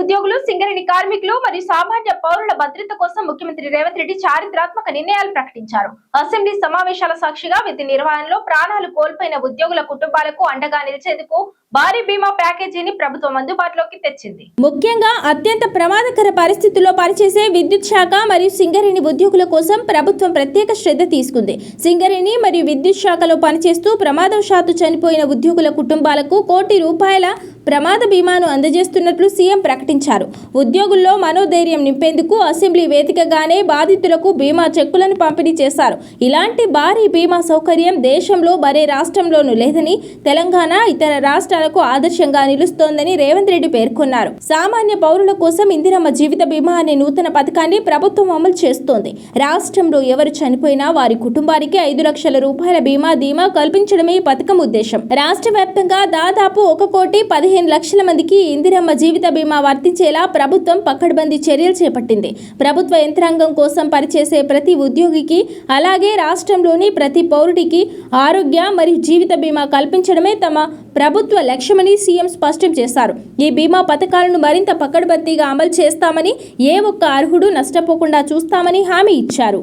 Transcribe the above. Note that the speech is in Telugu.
ఉద్యోగులు, సింగరేణి కార్మికులు మరియు సామాన్య పౌరుల భద్రత కోసం ముఖ్యమంత్రి రేవంత్ రెడ్డి చారిత్రాత్మక నిర్ణయాలు ప్రకటించారు. అసెంబ్లీ సమావేశాల సాక్షిగా విధి నిర్వహణలో ప్రాణాలు కోల్పోయిన ఉద్యోగుల కుటుంబాలకు అండగా నిలిచేందుకు భారీ బీమా ప్యాకేజీని ప్రభుత్వం అందుబాటులోకి తెచ్చింది. ముఖ్యంగా అత్యంత ప్రమాదకర పరిస్థితుల్లో పనిచేసే విద్యుత్ శాఖ మరియు సింగరేణి ఉద్యోగుల కోసం ప్రభుత్వం ప్రత్యేక శ్రద్ధ తీసుకుంది. సింగరేణి మరియు విద్యుత్ శాఖలో పనిచేస్తూ ప్రమాదవశాత్తు చనిపోయిన ఉద్యోగుల కుటుంబాలకు ₹1 కోటి ప్రమాద బీమాను అందజేస్తున్నట్లు సీఎం ప్రకటించారు. ఉద్యోగుల్లో మనోధైర్యం నింపేందుకు అసెంబ్లీ వేదికగానే బాధితులకు బీమా చెక్కులను పంపిణీ చేశారు. ఇలాంటి భారీ బీమా సౌకర్యం దేశంలో మరే రాష్ట్రంలోనూ లేదని, తెలంగాణ ఇతర రాష్ట్రాలకు ఆదర్శంగా నిలుస్తోందని రేవంత్ రెడ్డి పేర్కొన్నారు. సామాన్య పౌరుల కోసం ఇందిరమ్మ జీవిత బీమా అనే నూతన పథకాన్ని ప్రభుత్వం అమలు చేస్తోంది. రాష్ట్రంలో ఎవరు చనిపోయినా వారి కుటుంబానికి ₹5 లక్షల బీమా కల్పించడమే ఈ పథకం ఉద్దేశం. రాష్ట్ర వ్యాప్తంగా దాదాపు 1,15 లక్షల మందికి ఇందిరమ్మ జీవిత బీమా వర్తించేలా ప్రభుత్వం పకడ్బందీ చర్యలు చేపట్టింది. ప్రభుత్వ యంత్రాంగం కోసం పనిచేసే ప్రతి ఉద్యోగికి, అలాగే రాష్ట్రంలోని ప్రతి పౌరుడికి ఆరోగ్య మరియు జీవిత బీమా కల్పించడమే తమ ప్రభుత్వ లక్ష్యమని సీఎం స్పష్టం చేశారు. ఈ బీమా పథకాలను మరింత పకడ్బందీగా అమలు చేస్తామని, ఏ ఒక్క అర్హుడు నష్టపోకుండా చూస్తామని హామీ ఇచ్చారు.